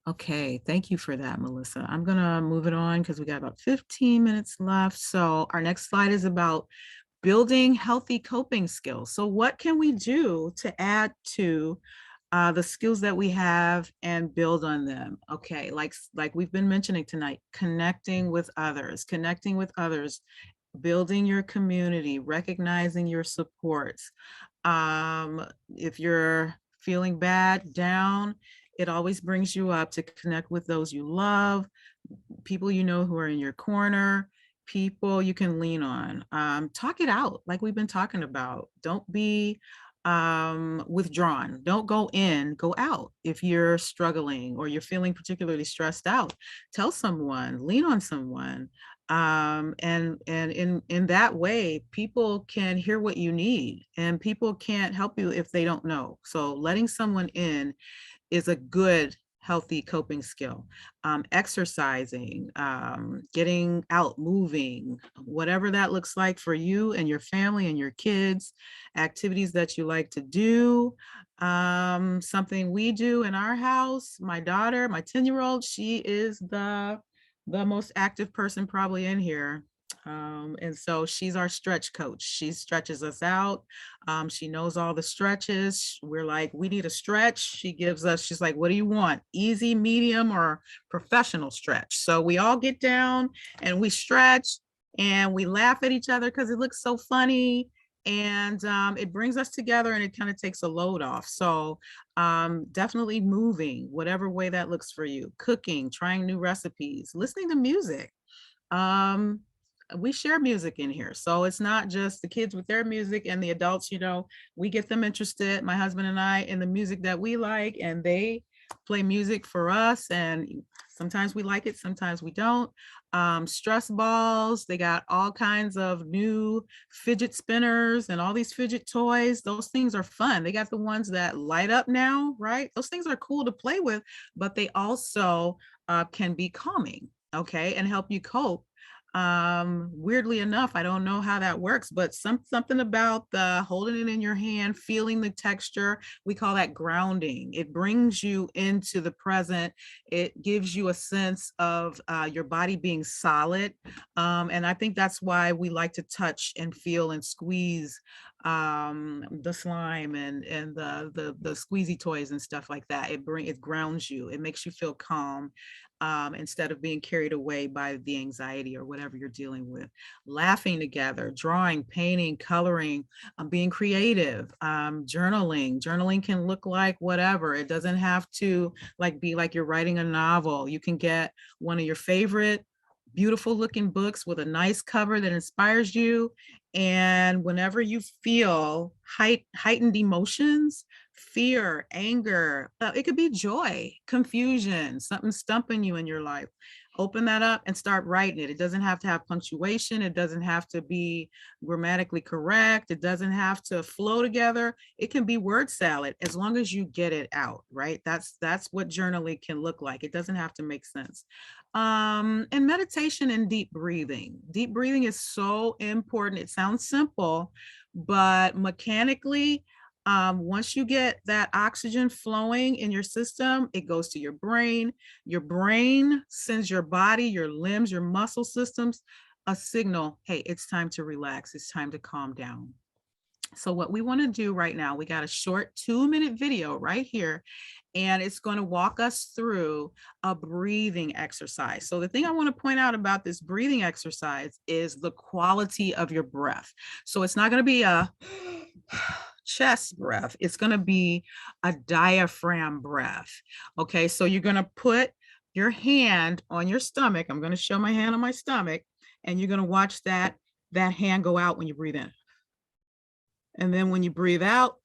Okay, thank you for that, Melissa. I'm gonna move it on because we got about 15 minutes left. So our next slide is about building healthy coping skills. So what can we do to add to the skills that we have and build on them? Okay, like we've been mentioning tonight, connecting with others, building your community, recognizing your supports. If you're feeling bad, down, it always brings you up to connect with those you love, people you know who are in your corner, people you can lean on. Talk it out like we've been talking about. Don't be withdrawn. Don't go in, go out. If you're struggling or you're feeling particularly stressed out, tell someone, lean on someone. And in that way, people can hear what you need, and people can't help you if they don't know. So letting someone in is a good healthy coping skill. Exercising, getting out, moving, whatever that looks like for you and your family and your kids, activities that you like to do. Something we do in our house, my daughter, my 10-year-old, she is the most active person probably in here. And so she's our stretch coach. She stretches us out. She knows all the stretches. We're like, we need a stretch. She gives us, she's like, what do you want? Easy, medium, or professional stretch? So we all get down and we stretch and we laugh at each other because it looks so funny. And it brings us together and it kind of takes a load off. So definitely moving, whatever way that looks for you, cooking, trying new recipes, listening to music. Um, we share music in here. So it's not just the kids with their music and the adults, we get them interested, my husband and I, in the music that we like, and they play music for us. And sometimes we like it, sometimes we don't. Stress balls, they got all kinds of new fidget spinners and all these fidget toys. Those things are fun. They got the ones that light up now, right? Those things are cool to play with, but they also can be calming, okay, and help you cope. Weirdly enough, I don't know how that works, but something about the holding it in your hand, feeling the texture, we call that grounding. It brings you into the present. It gives you a sense of your body being solid. And I think that's why we like to touch and feel and squeeze the slime and the squeezy toys and stuff like that. It grounds you. It makes you feel calm. Instead of being carried away by the anxiety or whatever you're dealing with. Laughing together, drawing, painting, coloring, being creative, journaling. Journaling can look like whatever. It doesn't have to be like you're writing a novel. You can get one of your favorite beautiful looking books with a nice cover that inspires you. And whenever you feel heightened emotions, fear, anger, it could be joy, confusion, something stumping you in your life, open that up and start writing it. It doesn't have to have punctuation. It doesn't have to be grammatically correct. It doesn't have to flow together. It can be word salad as long as you get it out, right? That's what journaling can look like. It doesn't have to make sense. And meditation and deep breathing. Deep breathing is so important. It sounds simple, but mechanically, once you get that oxygen flowing in your system, it goes to your brain. Your brain sends your body, your limbs, your muscle systems a signal, hey, it's time to relax. It's time to calm down. So what we want to do right now, we got a short 2-minute video right here, and it's going to walk us through a breathing exercise. So the thing I want to point out about this breathing exercise is the quality of your breath. So it's not going to be a chest breath. It's going to be a diaphragm breath. Okay, so you're going to put your hand on your stomach. I'm going to show my hand on my stomach, and you're going to watch that hand go out when you breathe in. And then when you breathe out,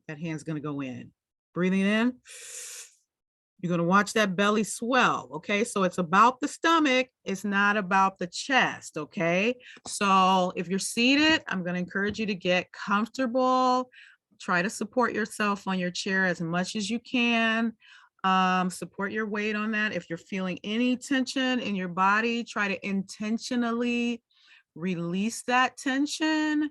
that hand's going to go in. Breathing in, you're going to watch that belly swell. Okay, so it's about the stomach. It's not about the chest. Okay, so if you're seated, I'm going to encourage you to get comfortable. Try to support yourself on your chair as much as you can. Support your weight on that. If you're feeling any tension in your body, try to intentionally release that tension.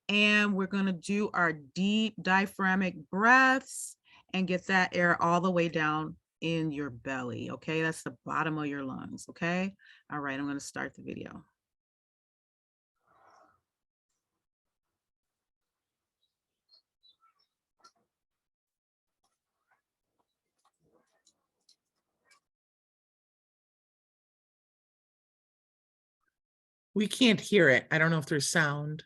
And we're going to do our deep diaphragmatic breaths and get that air all the way down in your belly. Okay, that's the bottom of your lungs. Okay, all right, I'm going to start the video. We can't hear it. I don't know if there's sound.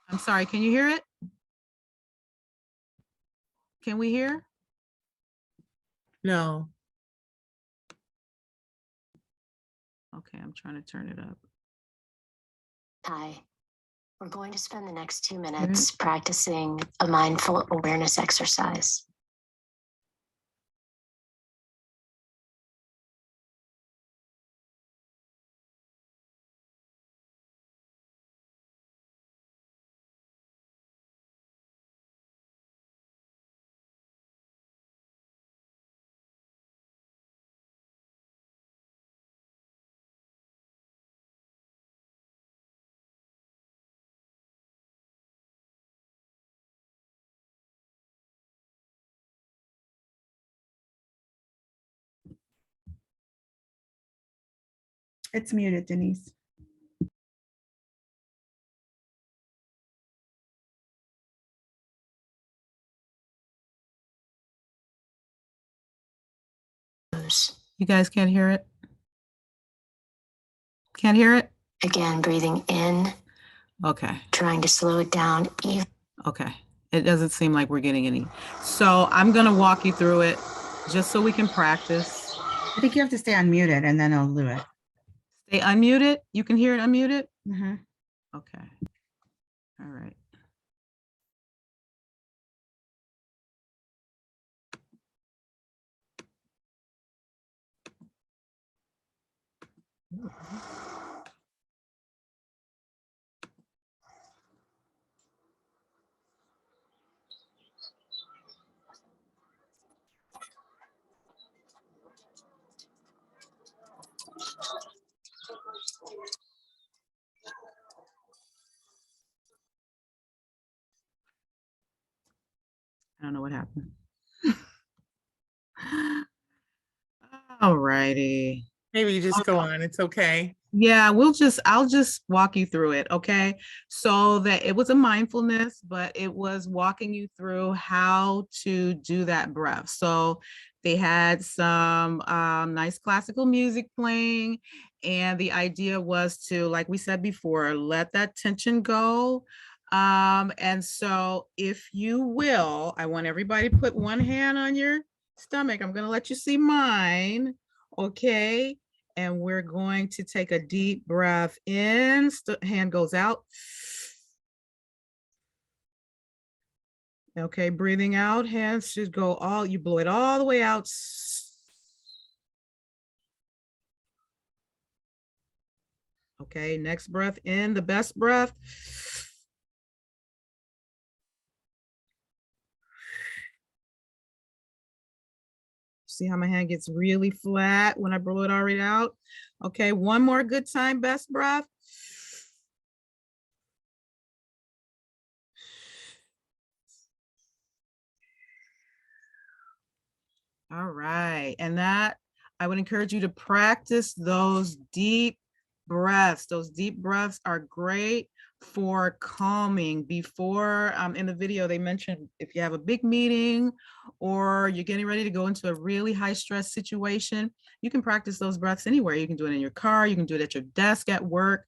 I'm sorry, can you hear it? Can we hear? No. Okay, I'm trying to turn it up. Hi, we're going to spend the next 2 minutes practicing a mindful awareness exercise. It's muted, Denise. You guys can't hear it? Can't hear it? Again, breathing in, Okay. trying to slow it down. Okay. It doesn't seem like we're getting any. So I'm going to walk you through it just so we can practice. I think you have to stay unmuted and then I'll do it. Stay unmuted. You can hear it unmuted? Mhm. Okay. All right. I don't know what happened. All righty. Maybe you just go on. It's okay. Yeah, I'll just walk you through it, okay? So that it was a mindfulness, but it was walking you through how to do that breath. So they had some nice classical music playing, and the idea was to, like we said before, let that tension go. And so if you will, I want everybody to put one hand on your stomach. I'm gonna let you see mine, okay? And we're going to take a deep breath in, hand goes out. Okay, breathing out, hands should go all, you blow it all the way out. Okay, next breath in, the best breath. See how my hand gets really flat when I blow it already out? Okay, one more good time, best breath. All right, and that, I would encourage you to practice those deep breaths. Those deep breaths are great for calming. Before, in the video, they mentioned if you have a big meeting or you're getting ready to go into a really high stress situation, you can practice those breaths anywhere. You can do it in your car, you can do it at your desk at work.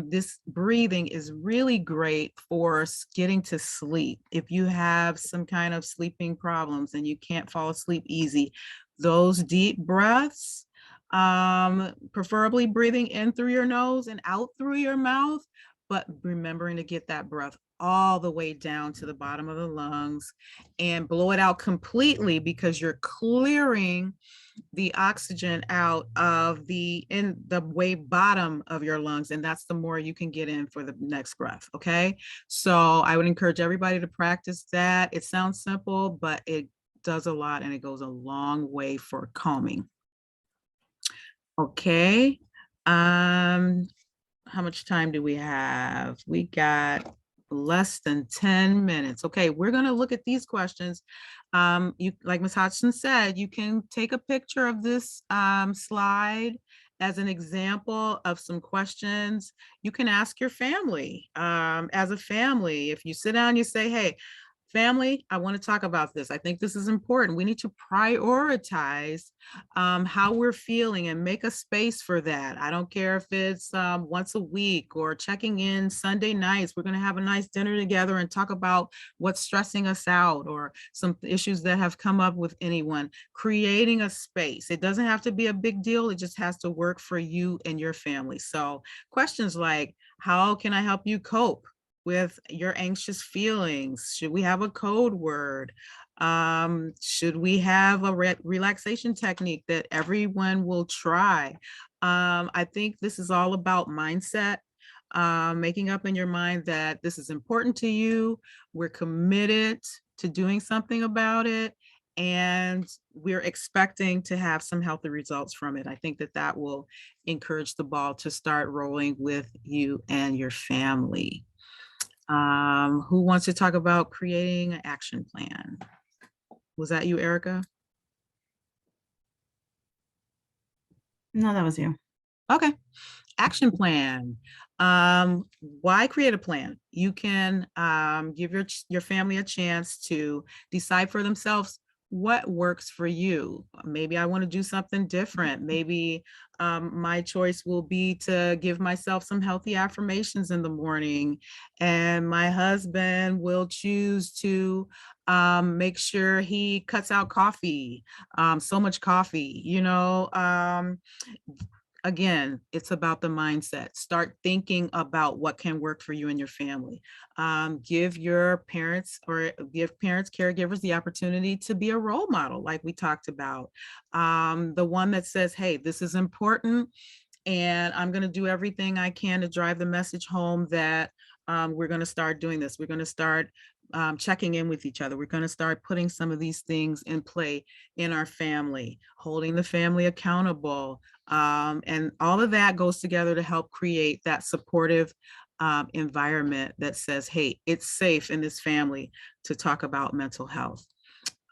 This breathing is really great for getting to sleep. If you have some kind of sleeping problems and you can't fall asleep easy, those deep breaths, preferably breathing in through your nose and out through your mouth, but remembering to get that breath all the way down to the bottom of the lungs and blow it out completely, because you're clearing the oxygen out of the way bottom of your lungs, and that's the more you can get in for the next breath. Okay, so I would encourage everybody to practice that. It sounds simple, but it does a lot and it goes a long way for calming. Okay, how much time do we have? We got less than 10 minutes. Okay, we're gonna look at these questions. You, like Ms. Hodgson said, you can take a picture of this slide as an example of some questions you can ask your family. As a family, if you sit down, you say, hey, family, I want to talk about this. I think this is important. We need to prioritize how we're feeling and make a space for that. I don't care if it's once a week or checking in Sunday nights. We're going to have a nice dinner together and talk about what's stressing us out or some issues that have come up with anyone. Creating a space. It doesn't have to be a big deal. It just has to work for you and your family. So questions like, how can I help you cope with your anxious feelings? Should we have a code word? Should we have a relaxation technique that everyone will try? I think this is all about mindset, making up in your mind that this is important to you. We're committed to doing something about it, and we're expecting to have some healthy results from it. I think that that will encourage the ball to start rolling with you and your family. Who wants to talk about creating an action plan? Was that you, Erica? No, that was you. Okay. Action plan. Why create a plan? You can give your family a chance to decide for themselves what works for you. Maybe I want to do something different. Maybe my choice will be to give myself some healthy affirmations in the morning, and my husband will choose to make sure he cuts out coffee, so much coffee, again, it's about the mindset. Start thinking about what can work for you and your family. Give parents, caregivers, the opportunity to be a role model, like we talked about. The one that says, hey, this is important, and I'm going to do everything I can to drive the message home that we're going to start doing this. We're going to start checking in with each other. We're going to start putting some of these things in play in our family, holding the family accountable. And all of that goes together to help create that supportive environment that says, hey, it's safe in this family to talk about mental health.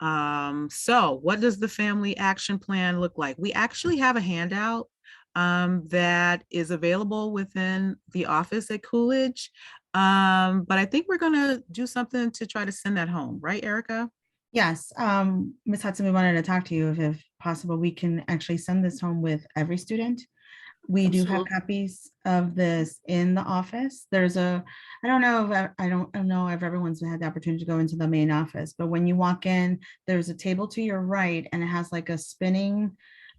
So what does the family action plan look like? We actually have a handout that is available within the office at Coolidge. But I think we're going to do something to try to send that home, right, Erica? Yes, Ms. Hudson, we wanted to talk to you if possible. We can actually send this home with every student. We do have Absolutely. copies of this in the office. I don't know if everyone's had the opportunity to go into the main office, but when you walk in, there's a table to your right and it has like a spinning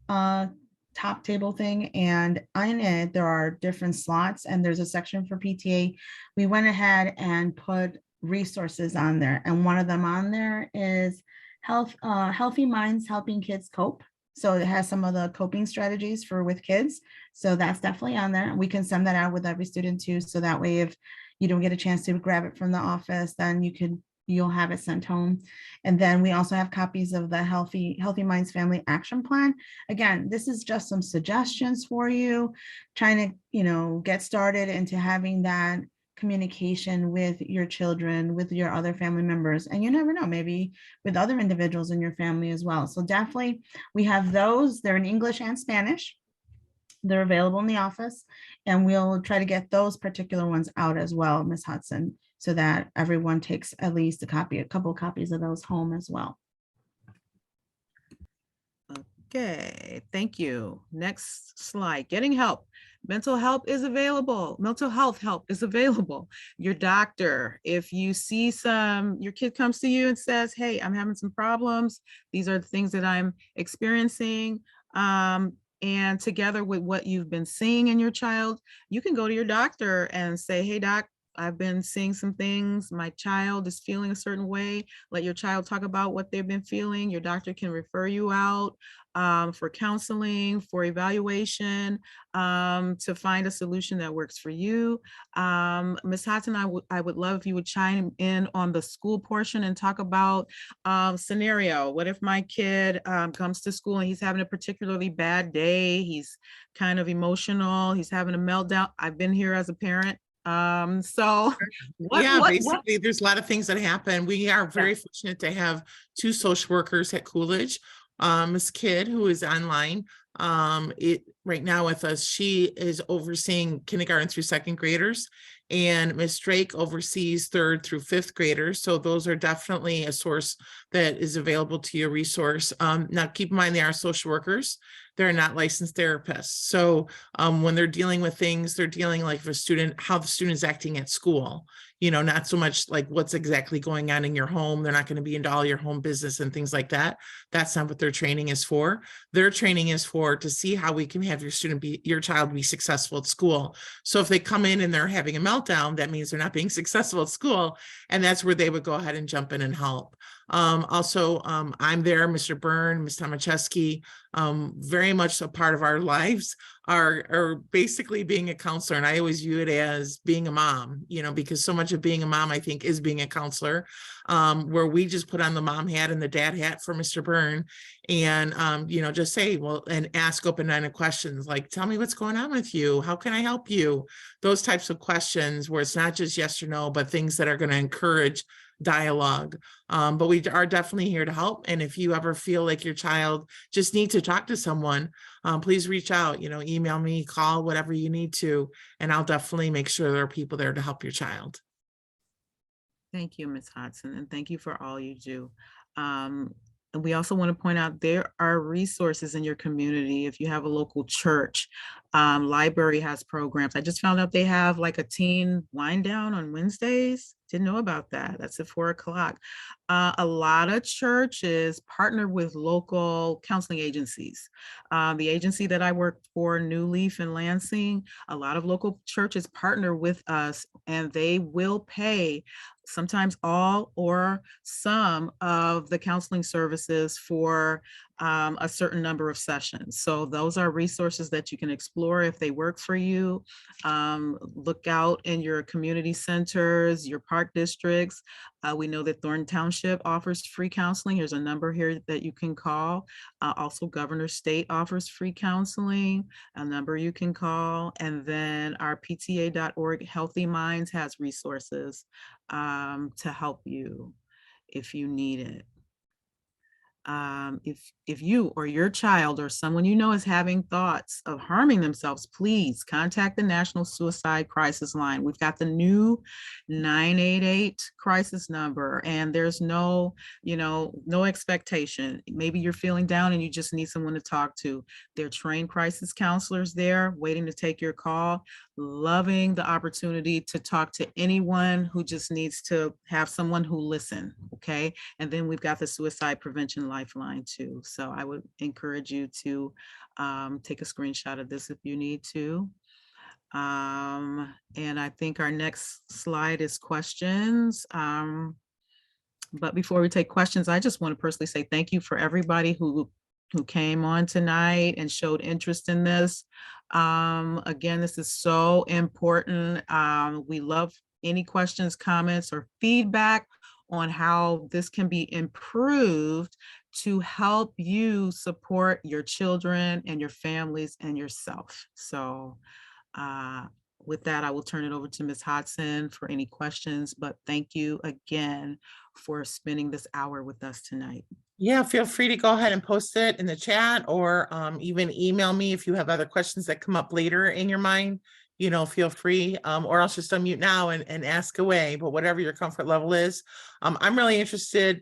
top table thing, and on it there are different slots and there's a section for PTA. We went ahead and put resources on there, and one of them on there is Healthy Minds Helping Kids Cope. So it has some of the coping strategies with kids. So that's definitely on there. We can send that out with every student too. So that way, if you don't get a chance to grab it from the office, then you'll have it sent home. And then we also have copies of the Healthy Minds Family Action Plan. Again, this is just some suggestions for you, trying to, get started into having that communication with your children, with your other family members. And you never know, maybe with other individuals in your family as well. So definitely we have those. They're in English and Spanish. They're available in the office, and we'll try to get those particular ones out as well, Ms. Hudson, so that everyone takes at least a couple of copies of those home as well. Okay, thank you. Next slide. Getting help. Mental health is available. Mental health help is available. Your doctor, if you see your kid comes to you and says, hey, I'm having some problems. These are the things that I'm experiencing. And together with what you've been seeing in your child, you can go to your doctor and say, hey, doc, I've been seeing some things. My child is feeling a certain way. Let your child talk about what they've been feeling. Your doctor can refer you out for counseling, for evaluation, to find a solution that works for you. Ms. Hudson, I would love if you would chime in on the school portion and talk about scenario. What if my kid comes to school and he's having a particularly bad day? He's kind of emotional. He's having a meltdown. I've been here as a parent. Basically, there's a lot of things that happen. We are very fortunate to have 2 social workers at Coolidge. Ms. Kidd, who is online right now with us, she is overseeing kindergarten through 2nd graders, and Ms. Drake oversees 3rd through 5th graders. So those are definitely a source that is available to your resource. Now keep in mind, they are social workers. They're not licensed therapists. So when they're dealing with things, they're dealing like how the student is acting at school, not so much like what's exactly going on in your home. They're not going to be into all your home business and things like that. That's not what their training is for. Their training is to see how we can have your child be successful at school. So if they come in and they're having a meltdown, that means they're not being successful at school. And that's where they would go ahead and jump in and help. Also, I'm there, Mr. Byrne, Ms. Tomaszewski, very much a part of our lives are basically being a counselor. And I always view it as being a mom, because so much of being a mom, I think, is being a counselor, where we just put on the mom hat and the dad hat for Mr. Byrne and, just say, and ask open-ended questions like, tell me what's going on with you. How can I help you? Those types of questions where it's not just yes or no, but things that are going to encourage dialogue. But we are definitely here to help. And if you ever feel like your child just needs to talk to someone, please reach out, email me, call, whatever you need to, and I'll definitely make sure there are people there to help your child. Thank you, Ms. Hodson, and thank you for all you do. And we also want to point out there are resources in your community. If you have a local church, library has programs. I just found out they have like a teen wind down on Wednesdays. Didn't know about that. That's at 4 o'clock. A lot of churches partner with local counseling agencies. The agency that I work for, New Leaf in Lansing, a lot of local churches partner with us, and they will pay sometimes all or some of the counseling services for a certain number of sessions. So those are resources that you can explore if they work for you. Look out in your community centers, your park districts. We know that Thornton Township offers free counseling. There's a number here that you can call. Also, Governor State offers free counseling, a number you can call. And then our PTA.org Healthy Minds has resources to help you if you need it. If you or your child or someone you know is having thoughts of harming themselves, please contact the National Suicide Crisis Line. We've got the new 988 crisis number, and there's no expectation. Maybe you're feeling down and you just need someone to talk to. They're trained crisis counselors there waiting to take your call, loving the opportunity to talk to anyone who just needs to have someone who listen, okay? And then we've got the Suicide Prevention Lifeline too. So I would encourage you to take a screenshot of this if you need to. And I think our next slide is questions. But before we take questions, I just want to personally say thank you for everybody who came on tonight and showed interest in this. Again, this is so important. We love any questions, comments, or feedback on how this can be improved to help you support your children and your families and yourself. So with that, I will turn it over to Ms. Hodson for any questions, but thank you again for spending this hour with us tonight. Yeah, feel free to go ahead and post it in the chat, or even email me if you have other questions that come up later in your mind. Feel free, or else just unmute now and ask away, but whatever your comfort level is. I'm really interested,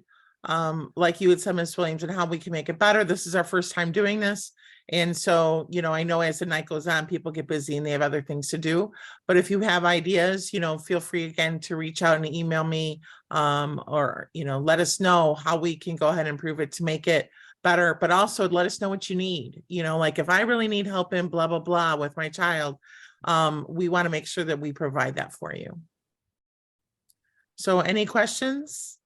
like you had said, Ms. Williams, in how we can make it better. This is our first time doing this. And so, I know as the night goes on, people get busy and they have other things to do. But if you have ideas, feel free again to reach out and email me, or, let us know how we can go ahead and improve it to make it better. But also let us know what you need. Like if I really need help in blah, blah, blah with my child, we want to make sure that we provide that for you. So any questions?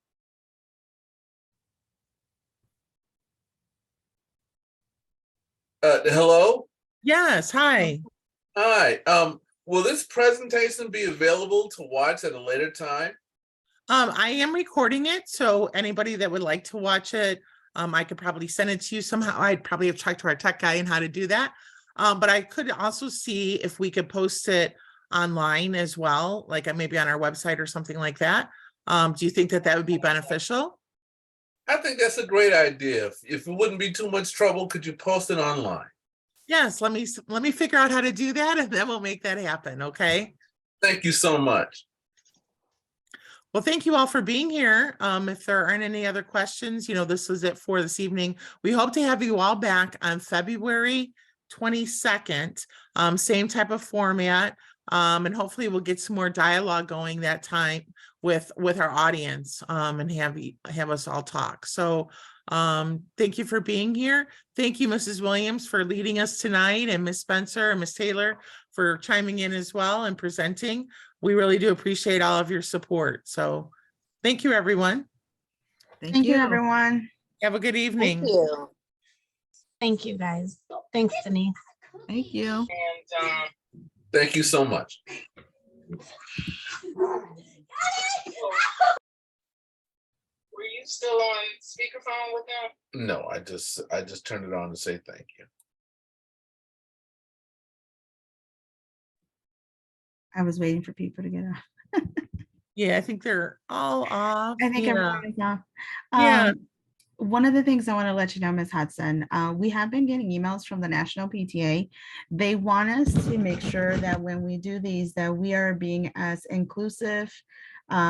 Hello? Yes, hi. Hi. Will this presentation be available to watch at a later time? I am recording it, so anybody that would like to watch it, I could probably send it to you somehow. I'd probably have talked to our tech guy on how to do that. But I could also see if we could post it online as well, like maybe on our website or something like that. Do you think that that would be beneficial? I think that's a great idea. If it wouldn't be too much trouble, could you post it online? Yes, let me figure out how to do that, and then we'll make that happen, okay? Thank you so much. Well, thank you all for being here. If there aren't any other questions, this was it for this evening. We hope to have you all back on February 22nd, same type of format. And hopefully we'll get some more dialogue going that time with our audience, and have us all talk. So thank you for being here. Thank you, Mrs. Williams, for leading us tonight, and Ms. Spencer and Ms. Taylor for chiming in as well and presenting. We really do appreciate all of your support. So thank you, everyone. Thank you, everyone. Have a good evening. Thank you. Thank you, guys. Thanks, Denise. Thank you. Thank you so much. Were you still on speakerphone with them? No, I just turned it on to say thank you. I was waiting for people to get up. Yeah, I think they're all off. I think Yeah. everyone is off. Yeah. One of the things I want to let you know, Ms. Hudson, we have been getting emails from the National PTA. They want us to make sure that when we do these, that we are being as inclusive